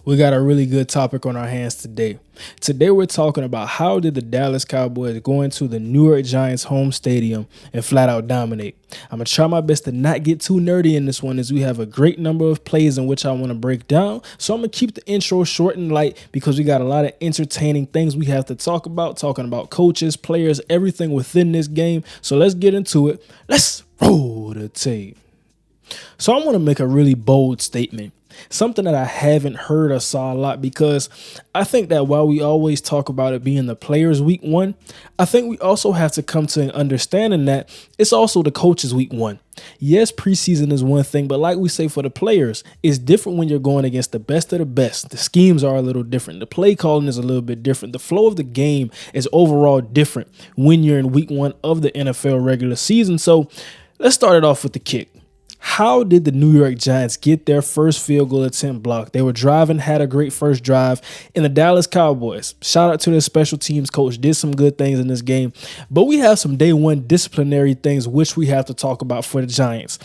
We got a really good topic on our hands today. Today we're talking about how did the Dallas Cowboys go into the New York Giants home stadium and flat out dominate. I'm going to try my best to not get too nerdy in this one as we have a great number of plays in which I want to break down. So I'm going to keep the intro short and light because we got a lot of entertaining things we have to talk about, talking about coaches, players, everything within this game. So let's get into it. Let's roll the tape. So I want to make a really bold statement. Something that I haven't heard or saw a lot, because I think that while we always talk about it being the players' week one, I think we also have to come to an understanding that it's also the coaches' week one. Yes, preseason is one thing, but like we say for the players, it's different when you're going against the best of the best. The schemes are a little different. The play calling is a little bit different. The flow of the game is overall different when you're in week one of the NFL regular season. So let's start it off with the kick. How did the New York Giants get their first field goal attempt blocked? They were driving, had a great first drive, and the Dallas Cowboys, shout out to their special teams coach, did some good things in this game. But we have some day one disciplinary things which we have to talk about for the Giants.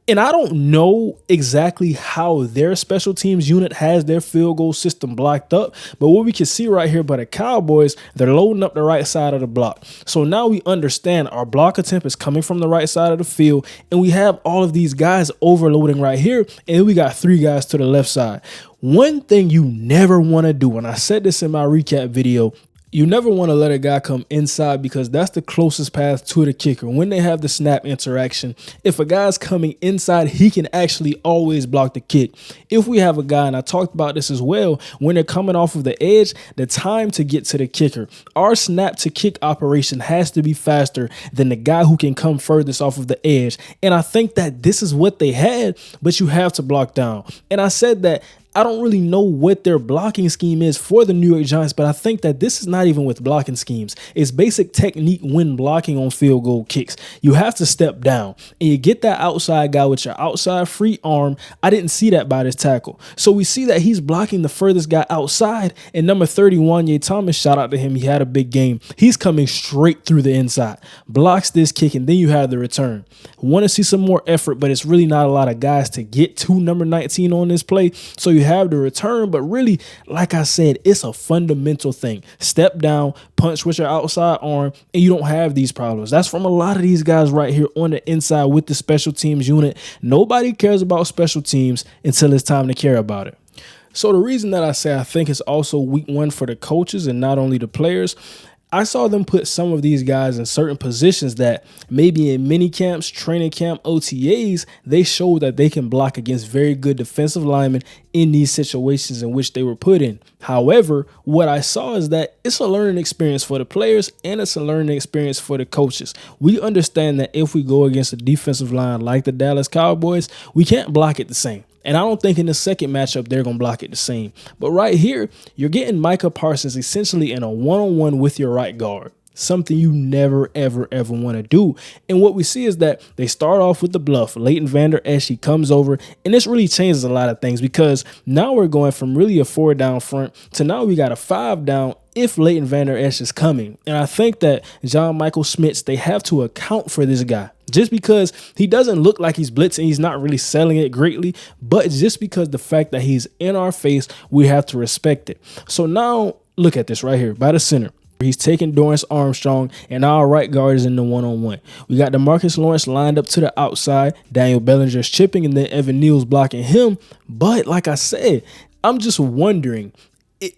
And I don't know exactly how their special teams unit has their field goal system blocked up, but what we can see right here by the Cowboys, they're loading up the right side of the block. So now we understand our block attempt is coming from the right side of the field, and we have all of these guys overloading right here, and we got three guys to the left side. One thing you never want to do, and I said this in my recap video, you never want to let a guy come inside because that's the closest path to the kicker. When they have the snap interaction, if a guy's coming inside, he can actually always block the kick. If we have a guy, and I talked about this as well, when they're coming off of the edge, the time to get to the kicker, our snap to kick operation has to be faster than the guy who can come furthest off of the edge. And I think that this is what they had, but you have to block down. And I said that I don't really know what their blocking scheme is for the New York Giants, but I think that this is not even with blocking schemes. It's basic technique when blocking on field goal kicks. You have to step down, and you get that outside guy with your outside free arm. I didn't see that by this tackle. So we see that he's blocking the furthest guy outside, and number 31, Thomas, shout out to him. He had a big game. He's coming straight through the inside, blocks this kick, and then you have the return. Want to see some more effort, but it's really not a lot of guys to get to number 19 on this play. So you have the return, but really, like I said, it's a fundamental thing. Step down, punch with your outside arm, and you don't have these problems. That's from a lot of these guys right here on the inside with the special teams unit. Nobody cares about special teams until it's time to care about it. So the reason that I say I think it's also week one for the coaches and not only the players, I saw them put some of these guys in certain positions that maybe in mini camps, training camp, OTAs, they showed that they can block against very good defensive linemen in these situations in which they were put in. However, what I saw is that it's a learning experience for the players and it's a learning experience for the coaches. We understand that if we go against a defensive line like the Dallas Cowboys, we can't block it the same. And I don't think in the second matchup they're going to block it the same. But right here, you're getting Micah Parsons essentially in a one-on-one with your right guard. Something you never, ever, ever want to do. And what we see is that they start off with the bluff. Leighton Vander Esch, he comes over, and this really changes a lot of things because now we're going from really a 4-down front to now we got a 5-down if Leighton Vander Esch is coming. And I think that John Michael Schmitz, they have to account for this guy. Just because he doesn't look like he's blitzing, he's not really selling it greatly, but just because the fact that he's in our face, we have to respect it. So now look at this right here by the center. He's taking Dorrance Armstrong, and our right guard is in the one-on-one. We got DeMarcus Lawrence lined up to the outside. Daniel Bellinger's chipping, and then Evan Neal's blocking him. But like I said, I'm just wondering,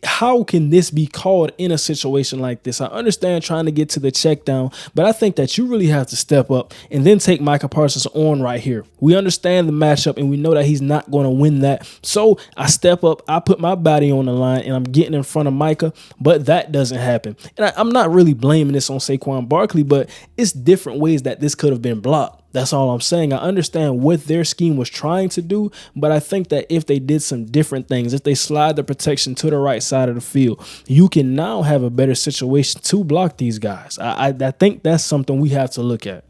how can this be called in a situation like this? I understand trying to get to the check down, but I think that you really have to step up and then take Micah Parsons on right here. We understand the matchup and we know that he's not going to win that. So I step up, I put my body on the line and I'm getting in front of Micah, but that doesn't happen. And I'm not really blaming this on Saquon Barkley, but it's different ways that this could have been blocked. That's all I'm saying. I understand what their scheme was trying to do, but I think that if they did some different things, if they slide the protection to the right side of the field, you can now have a better situation to block these guys. I think that's something we have to look at.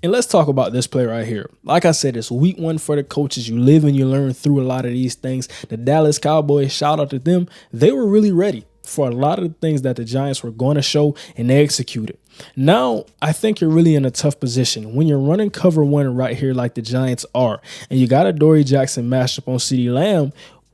And let's talk about this play right here. Like I said, it's week one for the coaches. You live and you learn through a lot of these things. The Dallas Cowboys, shout out to them. They were really ready for a lot of the things that the Giants were going to show, and they executed. Now, I think you're really in a tough position when you're running cover one right here like the Giants are, and you got a Dory Jackson matchup on CeeDee Lamb.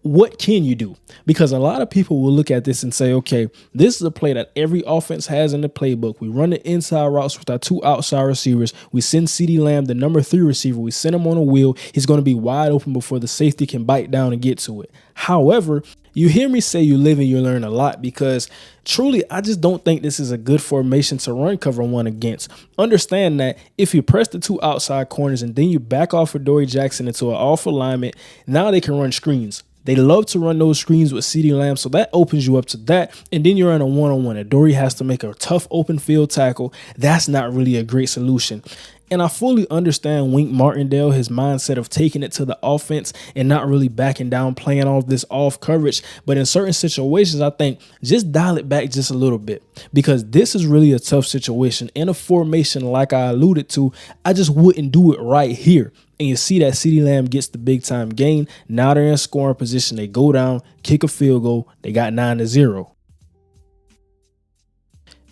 what can you do? Because a lot of people will look at this and say, okay, this is a play that every offense has in the playbook. We run the inside routes with our 2 outside receivers. We send CeeDee Lamb, the number 3 receiver. We send him on a wheel. He's going to be wide open before the safety can bite down and get to it. However, you hear me say you live and you learn a lot, because truly, I just don't think this is a good formation to run cover 1 against. Understand that if you press the 2 outside corners and then you back off of Dory Jackson into an off alignment, now they can run screens. They love to run those screens with CeeDee Lamb, so that opens you up to that. And then you're in a one-on-one. And Dory has to make a tough open field tackle. That's not really a great solution. And I fully understand Wink Martindale, his mindset of taking it to the offense and not really backing down, playing off this off coverage. But in certain situations, I think just dial it back just a little bit, because this is really a tough situation. In a formation like I alluded to, I just wouldn't do it right here. And you see that CeeDee Lamb gets the big time gain. Now they're in scoring position. They go down, kick a field goal. They got 9-0.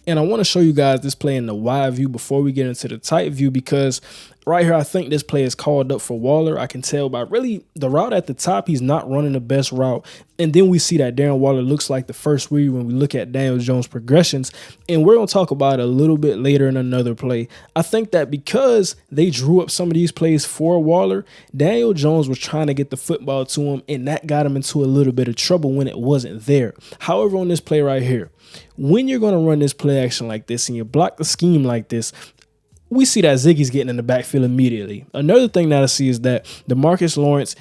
And I want to show you guys this play in the wide view before we get into the tight view, because right here, I think this play is called up for Waller. I can tell by really the route at the top, he's not running the best route. And then we see that Darren Waller looks like the first read when we look at Daniel Jones' progressions. And we're going to talk about it a little bit later in another play. I think that because they drew up some of these plays for Waller, Daniel Jones was trying to get the football to him, and that got him into a little bit of trouble when it wasn't there. However, on this play right here, when you're going to run this play action like this and you block the scheme like this, we see that Ziggy's getting in the backfield immediately. Another thing that I see is that DeMarcus Lawrence,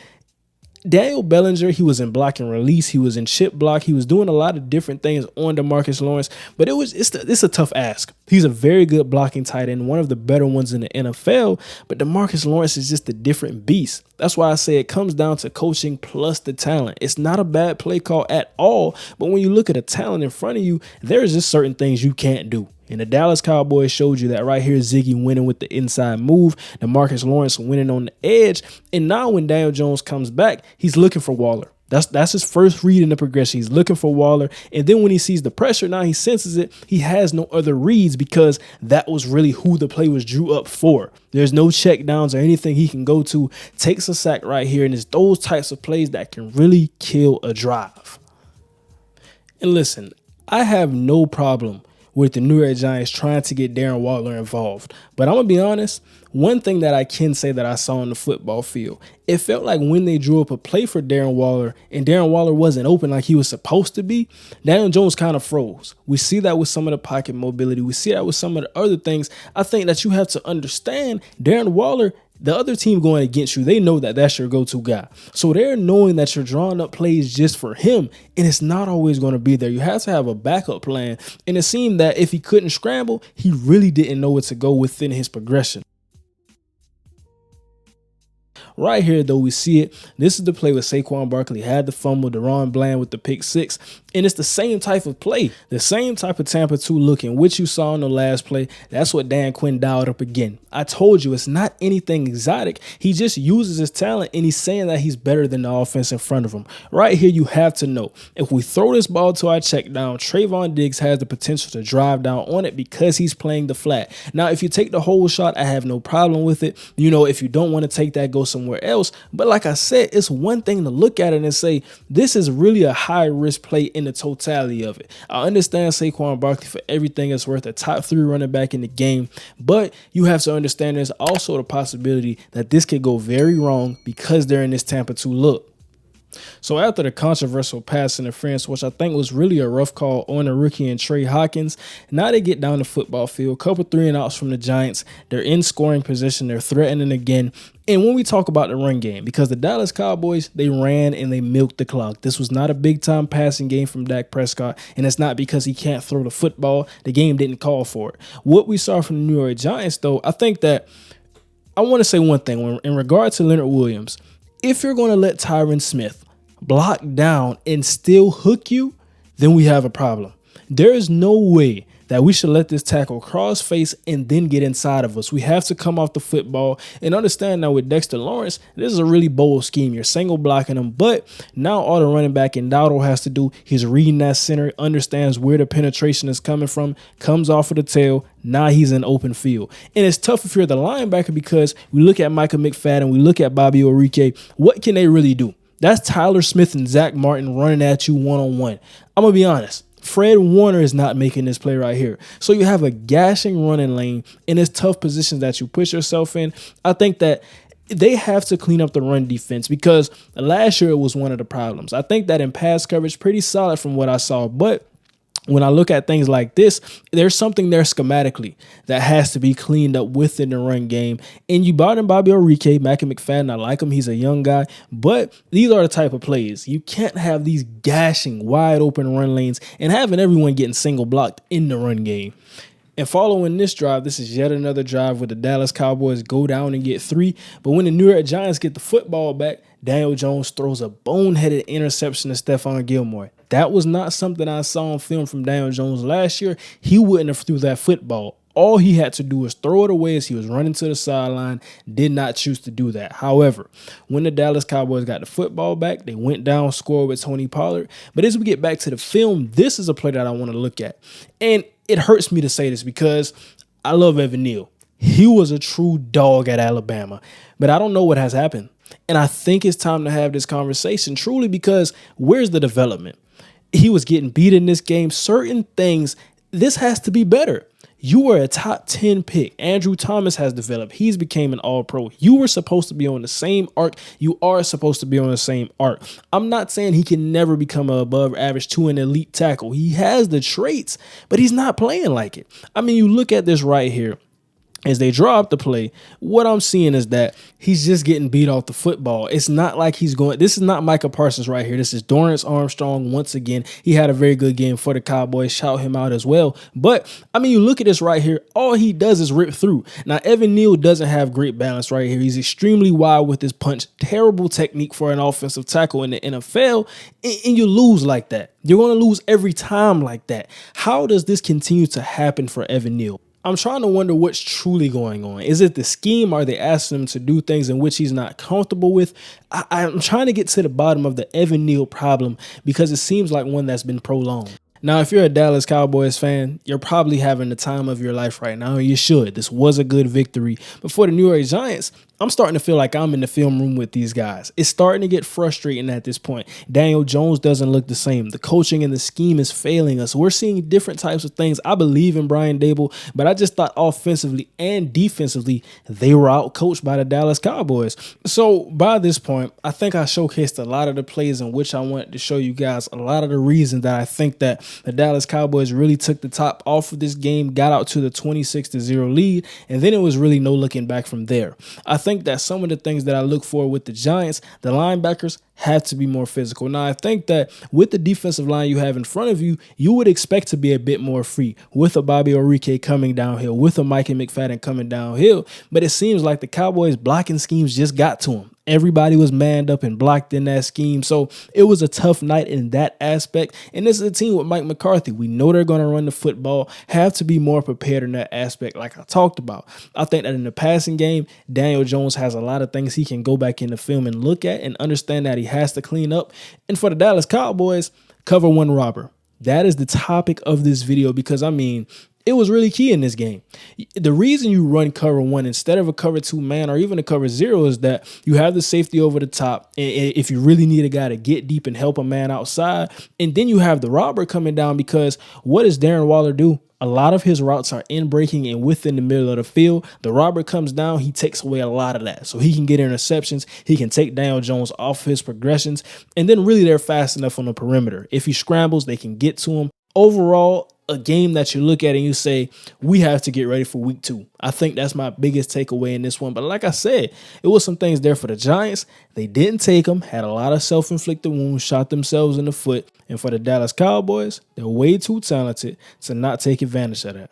Daniel Bellinger, he was in block and release. He was in chip block. He was doing a lot of different things on DeMarcus Lawrence, but it's a tough ask. He's a very good blocking tight end, one of the better ones in the NFL, but DeMarcus Lawrence is just a different beast. That's why I say it comes down to coaching plus the talent. It's not a bad play call at all, but when you look at the talent in front of you, there's just certain things you can't do. And the Dallas Cowboys showed you that right here. Ziggy winning with the inside move, DeMarcus Lawrence winning on the edge. And now when Daniel Jones comes back, he's looking for Waller. That's his first read in the progression. He's looking for Waller. And then when he sees the pressure, now he senses it. He has no other reads, because that was really who the play was drew up for. There's no check downs or anything he can go to. Takes a sack right here. And it's those types of plays that can really kill a drive. And listen, I have no problem with the New York Giants trying to get Darren Waller involved. But I'm going to be honest, one thing that I can say that I saw on the football field, it felt like when they drew up a play for Darren Waller and Darren Waller wasn't open like he was supposed to be, Daniel Jones kind of froze. We see that with some of the pocket mobility. We see that with some of the other things. I think that you have to understand Darren Waller, the other team going against you, they know that that's your go-to guy. So they're knowing that you're drawing up plays just for him, and it's not always going to be there. You have to have a backup plan. And it seemed that if he couldn't scramble, he really didn't know where to go within his progression. Right here, though, we see it. This is the play where Saquon Barkley had the fumble, Deron Bland with the pick 6. And it's the same type of play, the same type of Tampa 2 look in which you saw in the last play. That's what Dan Quinn dialed up again. I told you it's not anything exotic. He just uses his talent, and he's saying that he's better than the offense in front of him. Right here, you have to know, if we throw this ball to our check down, Trayvon Diggs has the potential to drive down on it because he's playing the flat. Now, if you take the whole shot, I have no problem with it. You know, if you don't want to take that, go somewhere else. But like I said, it's one thing to look at it and say, this is really a high risk play in the totality of it. I understand Saquon Barkley, for everything it's worth, a top 3 running back in the game, but you have to understand there's also the possibility that this could go very wrong because they're in this Tampa 2 look. So after the controversial pass interference, which I think was really a rough call on the rookie and Trey Hawkins, now they get down the football field, couple 3-and-outs from the Giants. They're in scoring position. They're threatening again. And when we talk about the run game, because the Dallas Cowboys, they ran and they milked the clock. This was not a big-time passing game from Dak Prescott, and it's not because he can't throw the football. The game didn't call for it. What we saw from the New York Giants, though, I think that I want to say one thing. In regard to Leonard Williams, if you're going to let Tyron Smith block down and still hook you, then we have a problem. There is no way that we should let this tackle cross face and then get inside of us. We have to come off the football and understand now with Dexter Lawrence, this is a really bold scheme. You're single blocking him, but now all the running back and Dowdle has to do, he's reading that center, understands where the penetration is coming from, comes off of the tail. Now he's in open field. And it's tough if you're the linebacker, because we look at Micah McFadden, we look at Bobby Orike. What can they really do? That's Tyler Smith and Zach Martin running at you one-on-one. I'm going to be honest. Fred Warner is not making this play right here. So you have a gashing running lane in this tough position that you put yourself in. I think that they have to clean up the run defense because last year it was one of the problems. I think that in pass coverage, pretty solid from what I saw. But when I look at things like this, there's something there schematically that has to be cleaned up within the run game. And you brought in Bobby Orike, Micah McFadden. I like him. He's a young guy. But these are the type of plays. You can't have these gashing, wide open run lanes and having everyone getting single blocked in the run game. And following this drive, this is yet another drive where the Dallas Cowboys go down and get 3. But when the New York Giants get the football back, Daniel Jones throws a boneheaded interception to Stephon Gilmore. That was not something I saw on film from Daniel Jones last year. He wouldn't have threw that football. All he had to do was throw it away as he was running to the sideline, did not choose to do that. However, when the Dallas Cowboys got the football back, they went down, scored with Tony Pollard. But as we get back to the film, this is a play that I want to look at. And it hurts me to say this because I love Evan Neal. He was a true dog at Alabama, but I don't know what has happened. And I think it's time to have this conversation truly because where's the development? He was getting beat in this game. Certain things, this has to be better. You were a top 10 pick. Andrew Thomas has developed. He's became an all-pro. You were supposed to be on the same arc. You are supposed to be on the same arc. I'm not saying he can never become an above average to an elite tackle. He has the traits, but he's not playing like it. I mean, you look at this right here. As they draw up the play, what I'm seeing is that he's just getting beat off the football. It's not like he's going. This is not Micah Parsons right here. This is Dorrance Armstrong once again. He had a very good game for the Cowboys. Shout him out as well. But, I mean, you look at this right here. All he does is rip through. Now, Evan Neal doesn't have great balance right here. He's extremely wide with his punch. Terrible technique for an offensive tackle in the NFL. And you lose like that. You're going to lose every time like that. How does this continue to happen for Evan Neal? I'm trying to wonder what's truly going on. Is it the scheme? Are they asking him to do things in which he's not comfortable with? I'm trying to get to the bottom of the Evan Neal problem because it seems like one that's been prolonged. Now, if you're a Dallas Cowboys fan, you're probably having the time of your life right now. You should. This was a good victory. But for the New York Giants, I'm starting to feel like I'm in the film room with these guys. It's starting to get frustrating at this point. Daniel Jones doesn't look the same. The coaching and the scheme is failing us. We're seeing different types of things. I believe in Brian Dable, but I just thought offensively and defensively, they were outcoached by the Dallas Cowboys. So by this point, I think I showcased a lot of the plays in which I wanted to show you guys a lot of the reasons that I think that the Dallas Cowboys really took the top off of this game, got out to the 26-0 lead, and then it was really no looking back from there. I think that some of the things that I look for with the Giants, the linebackers have to be more physical. Now, I think that with the defensive line you have in front of you, you would expect to be a bit more free with a Bobby Orike coming downhill, with a Micah McFadden coming downhill. But it seems like the Cowboys blocking schemes just got to him. Everybody was manned up and blocked in that scheme. So it was a tough night in that aspect. And this is a team with Mike McCarthy. We know they're going to run the football, have to be more prepared in that aspect like I talked about. I think that in the passing game, Daniel Jones has a lot of things he can go back in the film and look at and understand that he has to clean up. And for the Dallas Cowboys, cover one robber. That is the topic of this video because, I mean, it was really key in this game. The reason you run cover one instead of a cover two man or even a cover zero is that you have the safety over the top. And if you really need a guy to get deep and help a man outside, and then you have the robber coming down because what does Darren Waller do? A lot of his routes are in breaking and within the middle of the field. The robber comes down, he takes away a lot of that. So he can get interceptions, he can take Daniel Jones off his progressions, and then really they're fast enough on the perimeter. If he scrambles, they can get to him. Overall, a game that you look at and you say, we have to get ready for week 2. I think that's my biggest takeaway in this one. But like I said, it was some things there for the Giants. They didn't take them, had a lot of self-inflicted wounds, shot themselves in the foot. And for the Dallas Cowboys, they're way too talented to not take advantage of that.